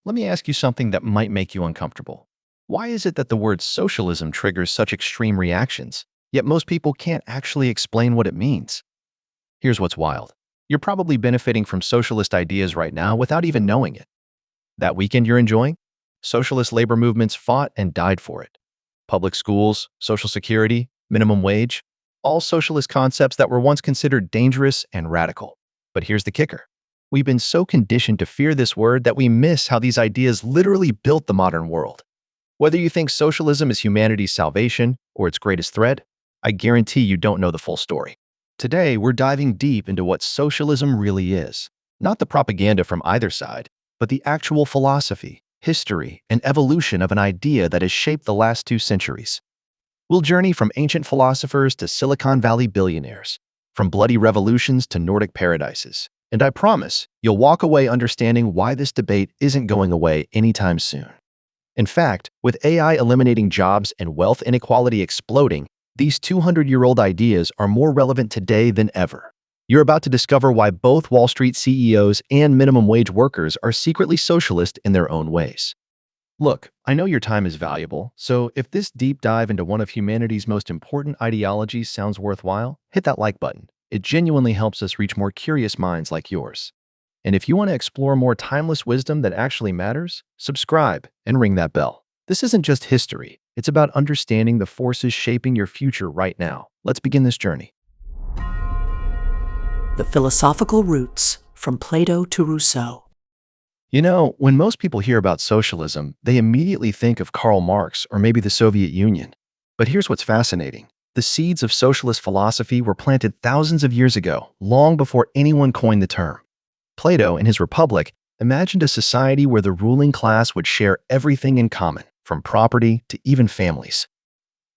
Let me ask you something that might make you uncomfortable. Why is it that the word socialism triggers such extreme reactions, yet most people can't actually explain what it means? Here's what's wild. You're probably benefiting from socialist ideas right now without even knowing it. That weekend you're enjoying? Socialist labor movements fought and died for it. Public schools, social security, minimum wage, all socialist concepts that were once considered dangerous and radical. But here's the kicker. We've been so conditioned to fear this word that we miss how these ideas literally built the modern world. Whether you think socialism is humanity's salvation or its greatest threat, I guarantee you don't know the full story. Today, we're diving deep into what socialism really is. Not the propaganda from either side, but the actual philosophy, history, and evolution of an idea that has shaped the last 2 centuries. We'll journey from ancient philosophers to Silicon Valley billionaires, from bloody revolutions to Nordic paradises. And I promise, you'll walk away understanding why this debate isn't going away anytime soon. In fact, with AI eliminating jobs and wealth inequality exploding, these 200-year-old ideas are more relevant today than ever. You're about to discover why both Wall Street CEOs and minimum wage workers are secretly socialist in their own ways. Look, I know your time is valuable, so if this deep dive into one of humanity's most important ideologies sounds worthwhile, hit that like button. It genuinely helps us reach more curious minds like yours. And if you want to explore more timeless wisdom that actually matters, subscribe and ring that bell. This isn't just history. It's about understanding the forces shaping your future right now. Let's begin this journey. The philosophical roots from Plato to Rousseau. You know, when most people hear about socialism, they immediately think of Karl Marx or maybe the Soviet Union. But here's what's fascinating. The seeds of socialist philosophy were planted thousands of years ago, long before anyone coined the term. Plato, in his Republic, imagined a society where the ruling class would share everything in common, from property to even families.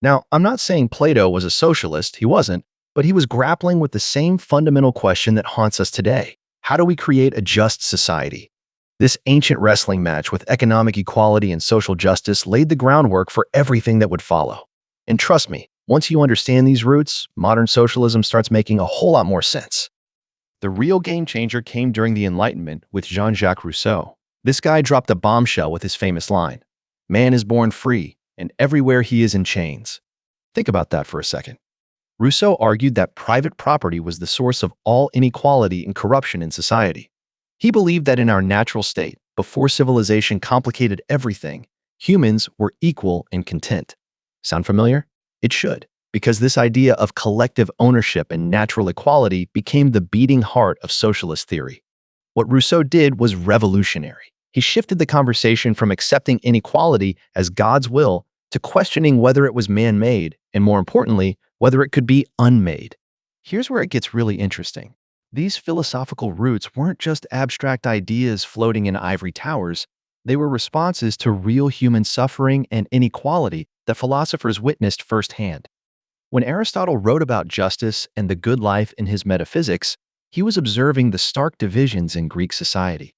Now, I'm not saying Plato was a socialist, he wasn't, but he was grappling with the same fundamental question that haunts us today. How do we create a just society? This ancient wrestling match with economic equality and social justice laid the groundwork for everything that would follow. And trust me, once you understand these roots, modern socialism starts making a whole lot more sense. The real game changer came during the Enlightenment with Jean-Jacques Rousseau. This guy dropped a bombshell with his famous line, "Man is born free, and everywhere he is in chains." Think about that for a second. Rousseau argued that private property was the source of all inequality and corruption in society. He believed that in our natural state, before civilization complicated everything, humans were equal and content. Sound familiar? It should, because this idea of collective ownership and natural equality became the beating heart of socialist theory. What Rousseau did was revolutionary. He shifted the conversation from accepting inequality as God's will to questioning whether it was man-made, and more importantly, whether it could be unmade. Here's where it gets really interesting. These philosophical roots weren't just abstract ideas floating in ivory towers. They were responses to real human suffering and inequality that philosophers witnessed firsthand. When Aristotle wrote about justice and the good life in his Metaphysics, he was observing the stark divisions in Greek society.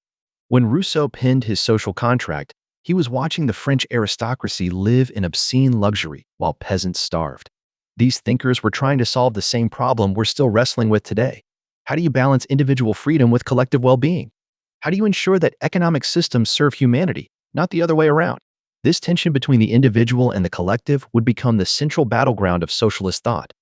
When Rousseau penned his Social Contract, he was watching the French aristocracy live in obscene luxury while peasants starved. These thinkers were trying to solve the same problem we're still wrestling with today. How do you balance individual freedom with collective well-being? How do you ensure that economic systems serve humanity, not the other way around? This tension between the individual and the collective would become the central battleground of socialist thought.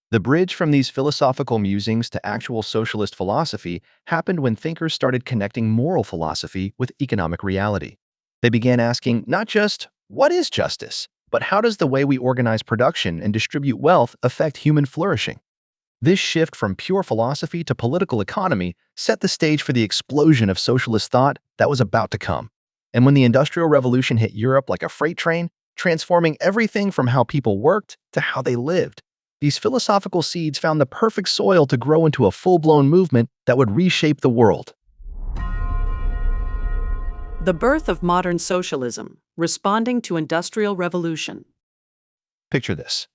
The bridge from these philosophical musings to actual socialist philosophy happened when thinkers started connecting moral philosophy with economic reality. They began asking not just, what is justice, but how does the way we organize production and distribute wealth affect human flourishing? This shift from pure philosophy to political economy set the stage for the explosion of socialist thought that was about to come. And when the Industrial Revolution hit Europe like a freight train, transforming everything from how people worked to how they lived, these philosophical seeds found the perfect soil to grow into a full-blown movement that would reshape the world. The Birth of Modern Socialism, Responding to Industrial Revolution. Picture this.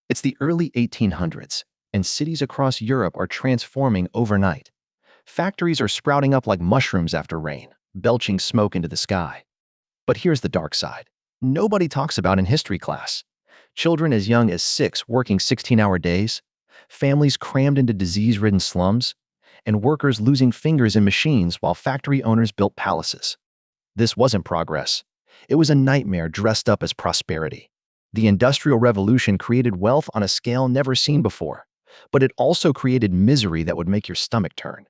It's the early 1800s, and cities across Europe are transforming overnight. Factories are sprouting up like mushrooms after rain, belching smoke into the sky. But here's the dark side. Nobody talks about in history class. Children as young as 6 working 16-hour days, families crammed into disease-ridden slums, and workers losing fingers in machines while factory owners built palaces. This wasn't progress. It was a nightmare dressed up as prosperity. The Industrial Revolution created wealth on a scale never seen before, but it also created misery that would make your stomach turn.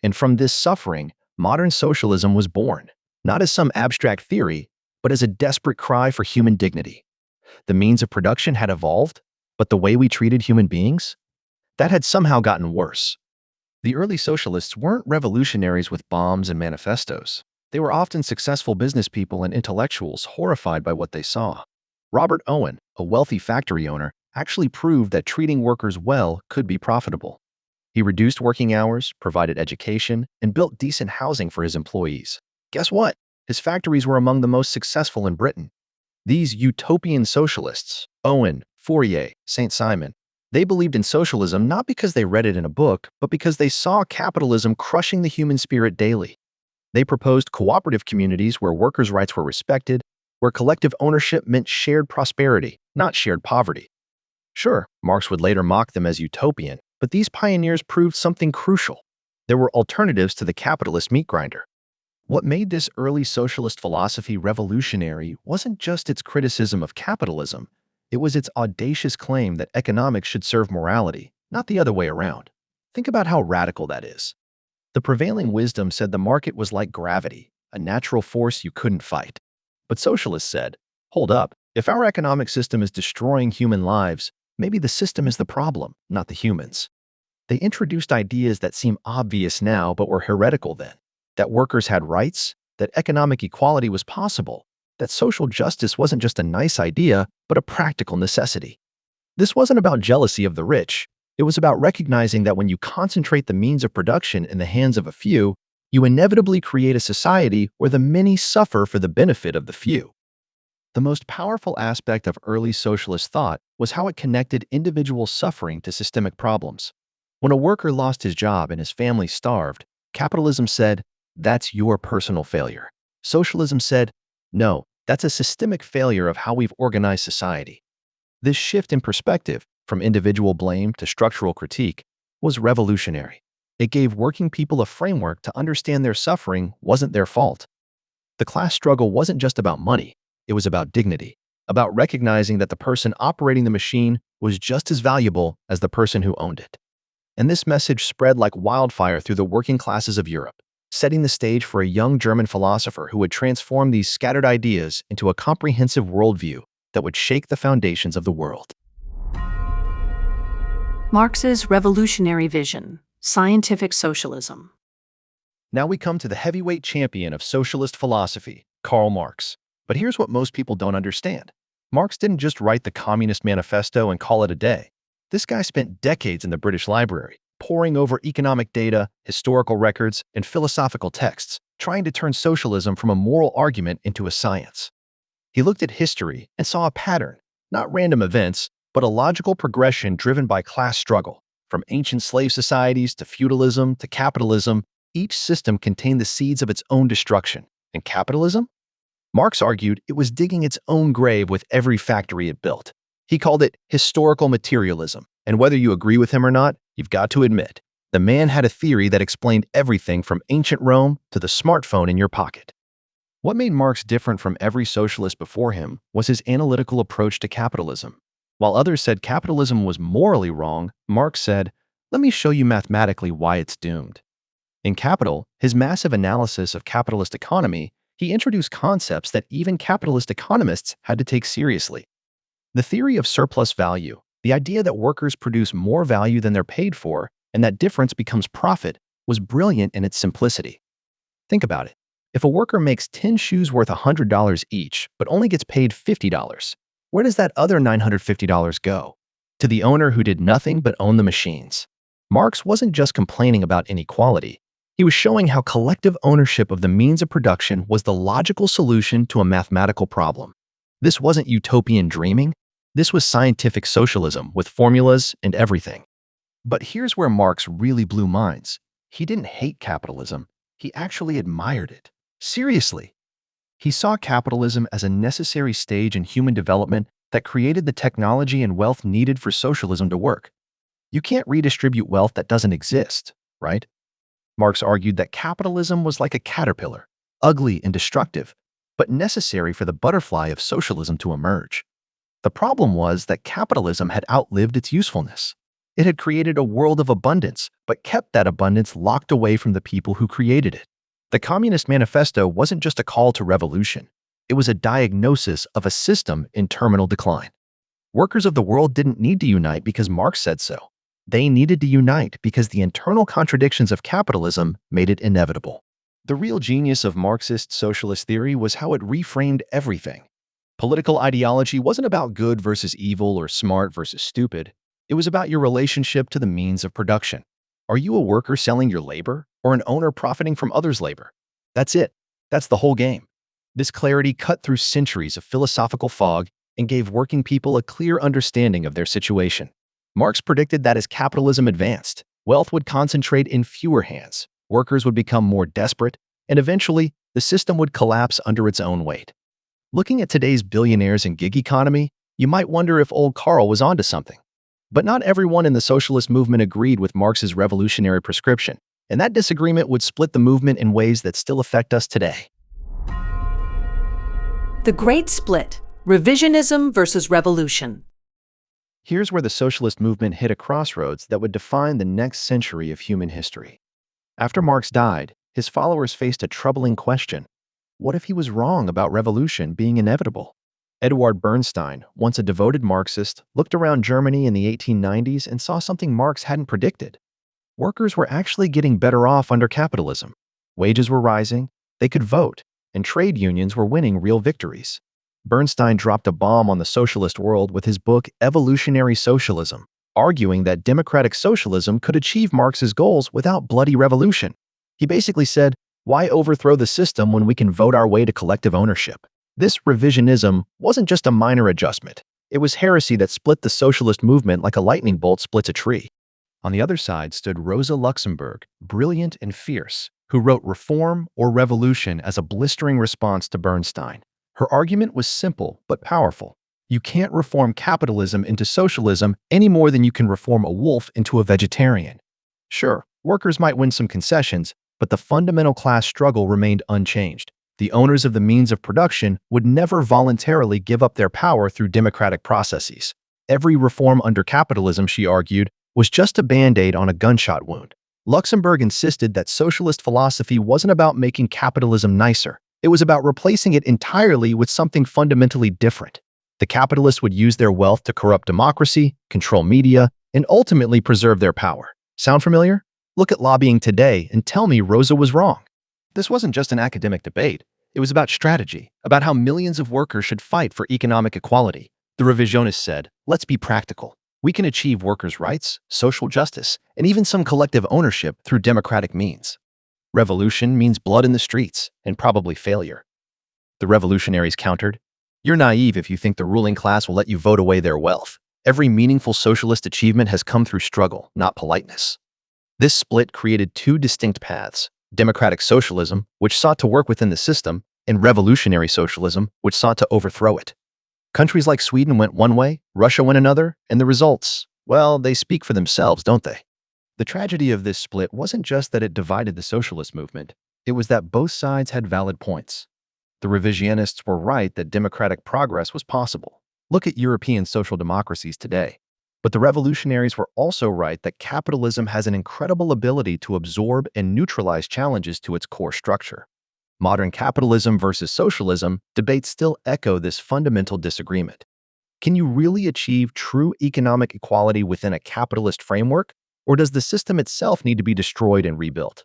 And from this suffering, modern socialism was born, not as some abstract theory, but as a desperate cry for human dignity. The means of production had evolved, but the way we treated human beings? That had somehow gotten worse. The early socialists weren't revolutionaries with bombs and manifestos. They were often successful business people and intellectuals horrified by what they saw. Robert Owen, a wealthy factory owner, actually proved that treating workers well could be profitable. He reduced working hours, provided education, and built decent housing for his employees. Guess what? His factories were among the most successful in Britain. These utopian socialists, Owen, Fourier, Saint-Simon, they believed in socialism not because they read it in a book, but because they saw capitalism crushing the human spirit daily. They proposed cooperative communities where workers' rights were respected, where collective ownership meant shared prosperity, not shared poverty. Sure, Marx would later mock them as utopian, but these pioneers proved something crucial. There were alternatives to the capitalist meat grinder. What made this early socialist philosophy revolutionary wasn't just its criticism of capitalism, it was its audacious claim that economics should serve morality, not the other way around. Think about how radical that is. The prevailing wisdom said the market was like gravity, a natural force you couldn't fight. But socialists said, hold up, if our economic system is destroying human lives, maybe the system is the problem, not the humans. They introduced ideas that seem obvious now but were heretical then. That workers had rights, that economic equality was possible, that social justice wasn't just a nice idea, but a practical necessity. This wasn't about jealousy of the rich. It was about recognizing that when you concentrate the means of production in the hands of a few, you inevitably create a society where the many suffer for the benefit of the few. The most powerful aspect of early socialist thought was how it connected individual suffering to systemic problems. When a worker lost his job and his family starved, capitalism said, that's your personal failure. Socialism said, no, that's a systemic failure of how we've organized society. This shift in perspective, from individual blame to structural critique, was revolutionary. It gave working people a framework to understand their suffering wasn't their fault. The class struggle wasn't just about money, it was about dignity, about recognizing that the person operating the machine was just as valuable as the person who owned it. And this message spread like wildfire through the working classes of Europe, setting the stage for a young German philosopher who would transform these scattered ideas into a comprehensive worldview that would shake the foundations of the world. Marx's revolutionary vision, scientific socialism. Now we come to the heavyweight champion of socialist philosophy, Karl Marx. But here's what most people don't understand. Marx didn't just write the Communist Manifesto and call it a day. This guy spent decades in the British Library, poring over economic data, historical records, and philosophical texts, trying to turn socialism from a moral argument into a science. He looked at history and saw a pattern, not random events, but a logical progression driven by class struggle. From ancient slave societies to feudalism to capitalism, each system contained the seeds of its own destruction. And capitalism? Marx argued it was digging its own grave with every factory it built. He called it historical materialism, and whether you agree with him or not, you've got to admit, the man had a theory that explained everything from ancient Rome to the smartphone in your pocket. What made Marx different from every socialist before him was his analytical approach to capitalism. While others said capitalism was morally wrong, Marx said, let me show you mathematically why it's doomed. In Capital, his massive analysis of capitalist economy, he introduced concepts that even capitalist economists had to take seriously. The theory of surplus value, the idea that workers produce more value than they're paid for, and that difference becomes profit, was brilliant in its simplicity. Think about it. If a worker makes 10 shoes worth $100 each, but only gets paid $50, where does that other $950 go? To the owner who did nothing but own the machines. Marx wasn't just complaining about inequality. He was showing how collective ownership of the means of production was the logical solution to a mathematical problem. This wasn't utopian dreaming. This was scientific socialism with formulas and everything. But here's where Marx really blew minds. He didn't hate capitalism. He actually admired it. Seriously. He saw capitalism as a necessary stage in human development that created the technology and wealth needed for socialism to work. You can't redistribute wealth that doesn't exist, right? Marx argued that capitalism was like a caterpillar, ugly and destructive, but necessary for the butterfly of socialism to emerge. The problem was that capitalism had outlived its usefulness. It had created a world of abundance, but kept that abundance locked away from the people who created it. The Communist Manifesto wasn't just a call to revolution. It was a diagnosis of a system in terminal decline. Workers of the world didn't need to unite because Marx said so. They needed to unite because the internal contradictions of capitalism made it inevitable. The real genius of Marxist socialist theory was how it reframed everything. Political ideology wasn't about good versus evil or smart versus stupid. It was about your relationship to the means of production. Are you a worker selling your labor or an owner profiting from others' labor? That's it. That's the whole game. This clarity cut through centuries of philosophical fog and gave working people a clear understanding of their situation. Marx predicted that as capitalism advanced, wealth would concentrate in fewer hands, workers would become more desperate, and eventually, the system would collapse under its own weight. Looking at today's billionaires and gig economy, you might wonder if old Karl was onto something. But not everyone in the socialist movement agreed with Marx's revolutionary prescription, and that disagreement would split the movement in ways that still affect us today. The Great Split: Revisionism versus Revolution. Here's where the socialist movement hit a crossroads that would define the next century of human history. After Marx died, his followers faced a troubling question. What if he was wrong about revolution being inevitable? Eduard Bernstein, once a devoted Marxist, looked around Germany in the 1890s and saw something Marx hadn't predicted. Workers were actually getting better off under capitalism. Wages were rising, they could vote, and trade unions were winning real victories. Bernstein dropped a bomb on the socialist world with his book Evolutionary Socialism, arguing that democratic socialism could achieve Marx's goals without bloody revolution. He basically said, why overthrow the system when we can vote our way to collective ownership? This revisionism wasn't just a minor adjustment. It was heresy that split the socialist movement like a lightning bolt splits a tree. On the other side stood Rosa Luxemburg, brilliant and fierce, who wrote Reform or Revolution as a blistering response to Bernstein. Her argument was simple but powerful. You can't reform capitalism into socialism any more than you can reform a wolf into a vegetarian. Sure, workers might win some concessions, but the fundamental class struggle remained unchanged. The owners of the means of production would never voluntarily give up their power through democratic processes. Every reform under capitalism, she argued, was just a band-aid on a gunshot wound. Luxemburg insisted that socialist philosophy wasn't about making capitalism nicer. It was about replacing it entirely with something fundamentally different. The capitalists would use their wealth to corrupt democracy, control media, and ultimately preserve their power. Sound familiar? Look at lobbying today and tell me Rosa was wrong. This wasn't just an academic debate. It was about strategy, about how millions of workers should fight for economic equality. The revisionists said, let's be practical. We can achieve workers' rights, social justice, and even some collective ownership through democratic means. Revolution means blood in the streets, and probably failure. The revolutionaries countered, you're naive if you think the ruling class will let you vote away their wealth. Every meaningful socialist achievement has come through struggle, not politeness. This split created two distinct paths: democratic socialism, which sought to work within the system, and revolutionary socialism, which sought to overthrow it. Countries like Sweden went one way, Russia went another, and the results, well, they speak for themselves, don't they? The tragedy of this split wasn't just that it divided the socialist movement, it was that both sides had valid points. The revisionists were right that democratic progress was possible. Look at European social democracies today. But the revolutionaries were also right that capitalism has an incredible ability to absorb and neutralize challenges to its core structure. Modern capitalism versus socialism debates still echo this fundamental disagreement. Can you really achieve true economic equality within a capitalist framework? Or does the system itself need to be destroyed and rebuilt?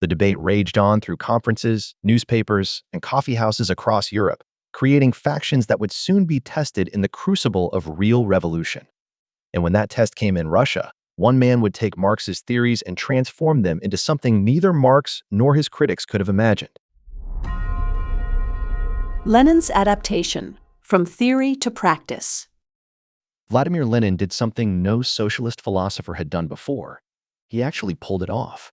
The debate raged on through conferences, newspapers, and coffee houses across Europe, creating factions that would soon be tested in the crucible of real revolution. And when that test came in Russia, one man would take Marx's theories and transform them into something neither Marx nor his critics could have imagined. Lenin's Adaptation: From Theory to Practice. Vladimir Lenin did something no socialist philosopher had done before. He actually pulled it off.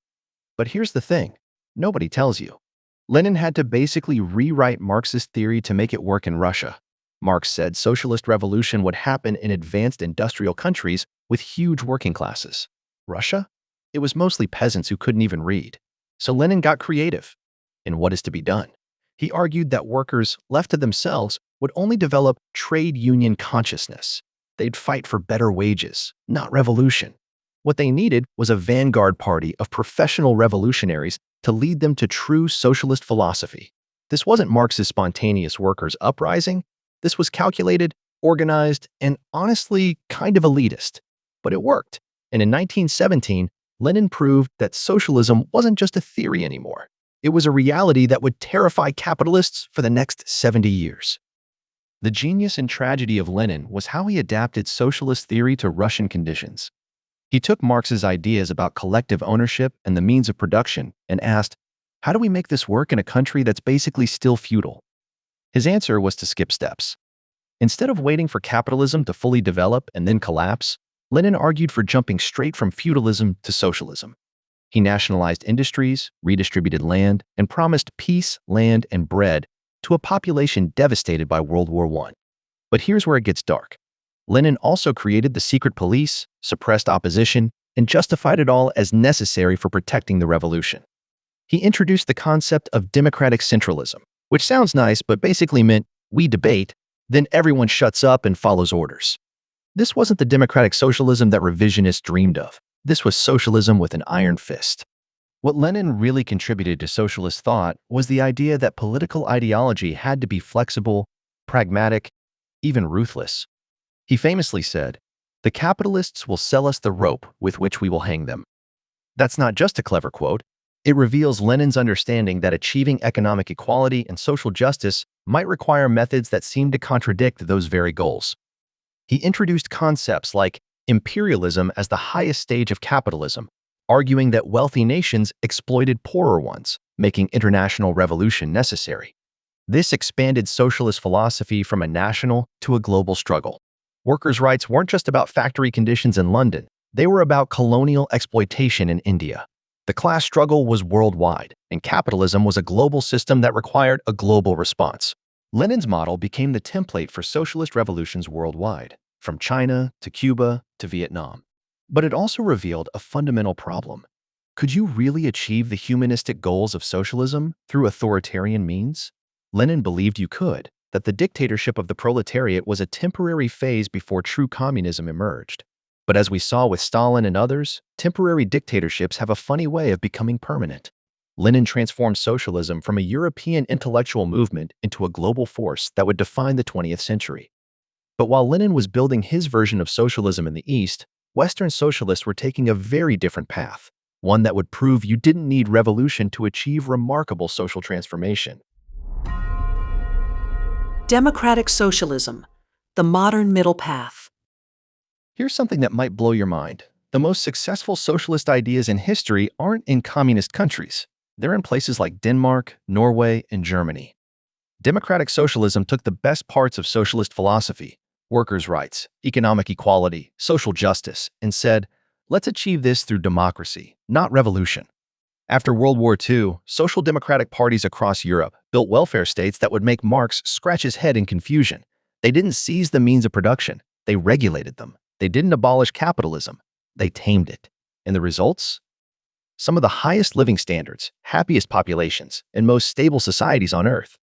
But here's the thing, nobody tells you. Lenin had to basically rewrite Marxist theory to make it work in Russia. Marx said socialist revolution would happen in advanced industrial countries with huge working classes. Russia? It was mostly peasants who couldn't even read. So Lenin got creative. in what is to be done. He argued that workers, left to themselves, would only develop trade union consciousness. They'd fight for better wages, not revolution. What they needed was a vanguard party of professional revolutionaries to lead them to true socialist philosophy. This wasn't Marx's spontaneous workers' uprising. This was calculated, organized, and honestly kind of elitist. But it worked. And in 1917, Lenin proved that socialism wasn't just a theory anymore. It was a reality that would terrify capitalists for the next 70 years. The genius and tragedy of Lenin was how he adapted socialist theory to Russian conditions. He took Marx's ideas about collective ownership and the means of production and asked, how do we make this work in a country that's basically still feudal? His answer was to skip steps. Instead of waiting for capitalism to fully develop and then collapse, Lenin argued for jumping straight from feudalism to socialism. He nationalized industries, redistributed land, and promised peace, land, and bread to a population devastated by World War I. But here's where it gets dark. Lenin also created the secret police, suppressed opposition, and justified it all as necessary for protecting the revolution. He introduced the concept of democratic centralism, which sounds nice but basically meant we debate, then everyone shuts up and follows orders. This wasn't the democratic socialism that revisionists dreamed of. This was socialism with an iron fist. What Lenin really contributed to socialist thought was the idea that political ideology had to be flexible, pragmatic, even ruthless. He famously said, "The capitalists will sell us the rope with which we will hang them." That's not just a clever quote. It reveals Lenin's understanding that achieving economic equality and social justice might require methods that seem to contradict those very goals. He introduced concepts like imperialism as the highest stage of capitalism, arguing that wealthy nations exploited poorer ones, making international revolution necessary. This expanded socialist philosophy from a national to a global struggle. Workers' rights weren't just about factory conditions in London, they were about colonial exploitation in India. The class struggle was worldwide, and capitalism was a global system that required a global response. Lenin's model became the template for socialist revolutions worldwide, from China to Cuba to Vietnam. But it also revealed a fundamental problem. Could you really achieve the humanistic goals of socialism through authoritarian means? Lenin believed you could, that the dictatorship of the proletariat was a temporary phase before true communism emerged. But as we saw with Stalin and others, temporary dictatorships have a funny way of becoming permanent. Lenin transformed socialism from a European intellectual movement into a global force that would define the 20th century. But while Lenin was building his version of socialism in the East, Western socialists were taking a very different path, one that would prove you didn't need revolution to achieve remarkable social transformation. Democratic socialism, the modern middle path. Here's something that might blow your mind. The most successful socialist ideas in history aren't in communist countries. They're in places like Denmark, Norway, and Germany. Democratic socialism took the best parts of socialist philosophy, workers' rights, economic equality, social justice, and said, let's achieve this through democracy, not revolution. After World War II, social democratic parties across Europe built welfare states that would make Marx scratch his head in confusion. They didn't seize the means of production, they regulated them. They didn't abolish capitalism, they tamed it. And the results? Some of the highest living standards, happiest populations, and most stable societies on Earth.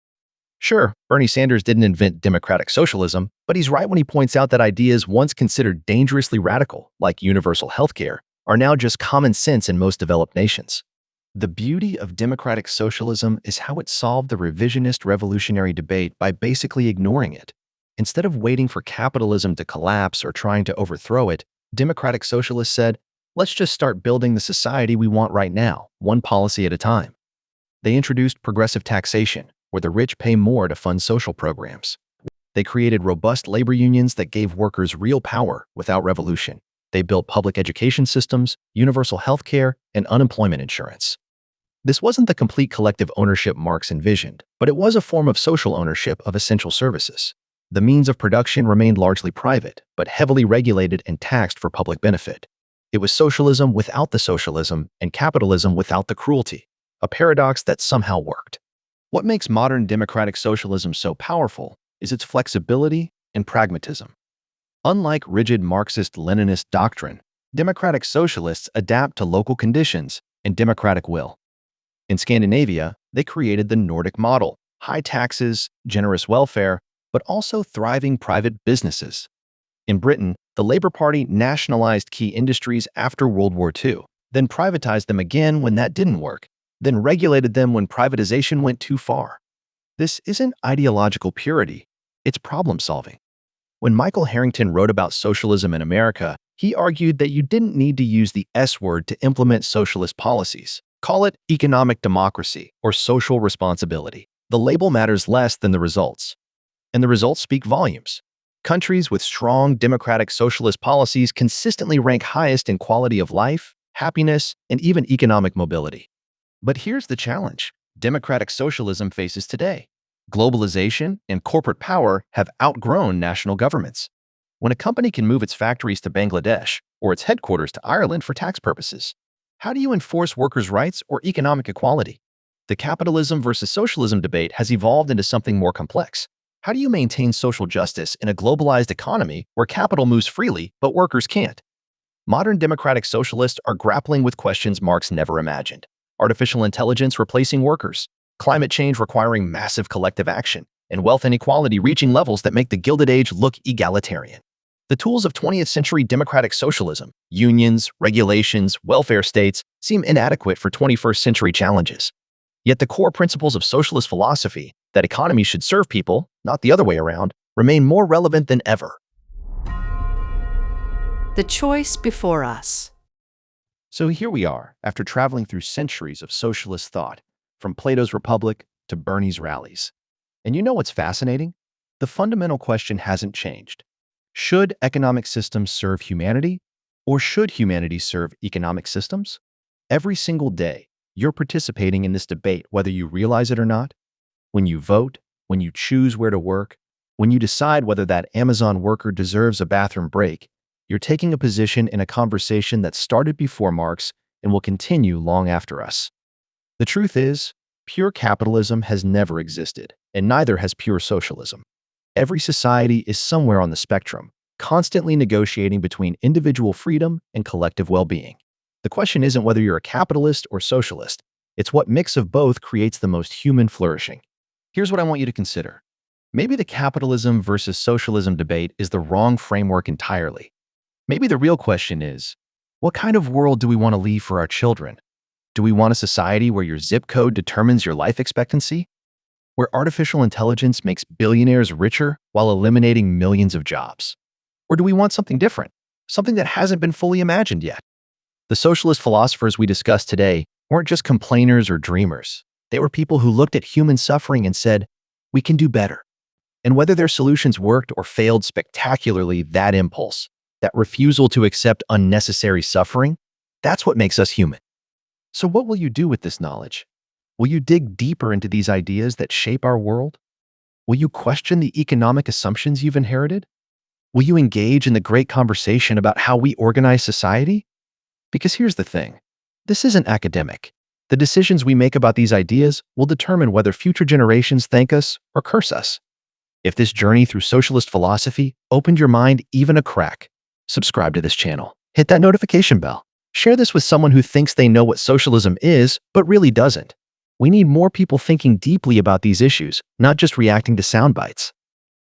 Sure, Bernie Sanders didn't invent democratic socialism, but he's right when he points out that ideas once considered dangerously radical, like universal healthcare, are now just common sense in most developed nations. The beauty of democratic socialism is how it solved the revisionist revolutionary debate by basically ignoring it. Instead of waiting for capitalism to collapse or trying to overthrow it, democratic socialists said, let's just start building the society we want right now, one policy at a time. They introduced progressive taxation, where the rich pay more to fund social programs. They created robust labor unions that gave workers real power without revolution. They built public education systems, universal health care, and unemployment insurance. This wasn't the complete collective ownership Marx envisioned, but it was a form of social ownership of essential services. The means of production remained largely private, but heavily regulated and taxed for public benefit. It was socialism without the socialism and capitalism without the cruelty, a paradox that somehow worked. What makes modern democratic socialism so powerful is its flexibility and pragmatism. Unlike rigid Marxist-Leninist doctrine, democratic socialists adapt to local conditions and democratic will. In Scandinavia, They created the Nordic model: high taxes, generous welfare, but also thriving private businesses. In Britain, the Labour Party nationalized key industries after World War II, then privatized them again when that didn't work, then regulated them when privatization went too far. This isn't ideological purity, it's problem solving. When Michael Harrington wrote about socialism in America, he argued that you didn't need to use the S word to implement socialist policies. Call it economic democracy or social responsibility. The label matters less than the results. And the results speak volumes. Countries with strong democratic socialist policies consistently rank highest in quality of life, happiness, and even economic mobility. But here's the challenge democratic socialism faces today. Globalization and corporate power have outgrown national governments. When a company can move its factories to Bangladesh or its headquarters to Ireland for tax purposes, how do you enforce workers' rights or economic equality? The capitalism versus socialism debate has evolved into something more complex. How do you maintain social justice in a globalized economy where capital moves freely but workers can't? Modern democratic socialists are grappling with questions Marx never imagined. Artificial intelligence replacing workers, climate change requiring massive collective action, and wealth inequality reaching levels that make the Gilded Age look egalitarian. The tools of 20th century democratic socialism, unions, regulations, welfare states, seem inadequate for 21st century challenges. Yet the core principles of socialist philosophy, that economies should serve people, not the other way around, remain more relevant than ever. The choice before us. So here we are, after traveling through centuries of socialist thought, from Plato's Republic to Bernie's rallies. And you know what's fascinating? The fundamental question hasn't changed. Should economic systems serve humanity, or should humanity serve economic systems? Every single day, you're participating in this debate whether you realize it or not. When you vote, when you choose where to work, when you decide whether that Amazon worker deserves a bathroom break, you're taking a position in a conversation that started before Marx and will continue long after us. The truth is, pure capitalism has never existed, and neither has pure socialism. Every society is somewhere on the spectrum, constantly negotiating between individual freedom and collective well-being. The question isn't whether you're a capitalist or socialist, it's what mix of both creates the most human flourishing. Here's what I want you to consider. Maybe the capitalism versus socialism debate is the wrong framework entirely. Maybe the real question is, what kind of world do we want to leave for our children? Do we want a society where your zip code determines your life expectancy? Where artificial intelligence makes billionaires richer while eliminating millions of jobs? Or do we want something different, something that hasn't been fully imagined yet? The socialist philosophers we discussed today weren't just complainers or dreamers. They were people who looked at human suffering and said, we can do better. And whether their solutions worked or failed spectacularly, that impulse, that refusal to accept unnecessary suffering, that's what makes us human. So what will you do with this knowledge? Will you dig deeper into these ideas that shape our world? Will you question the economic assumptions you've inherited? Will you engage in the great conversation about how we organize society? Because here's the thing, this isn't academic. The decisions we make about these ideas will determine whether future generations thank us or curse us. If this journey through socialist philosophy opened your mind even a crack, subscribe to this channel. Hit that notification bell. Share this with someone who thinks they know what socialism is, but really doesn't. We need more people thinking deeply about these issues, not just reacting to sound bites.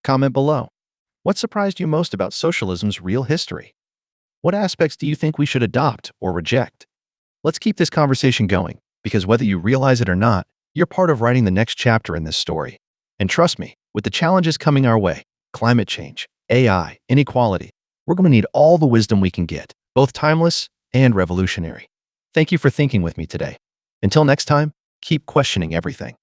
Comment below. What surprised you most about socialism's real history? What aspects do you think we should adopt or reject? Let's keep this conversation going, because whether you realize it or not, you're part of writing the next chapter in this story. And trust me, with the challenges coming our way, climate change, AI, inequality, we're going to need all the wisdom we can get, both timeless and revolutionary. Thank you for thinking with me today. Until next time, keep questioning everything.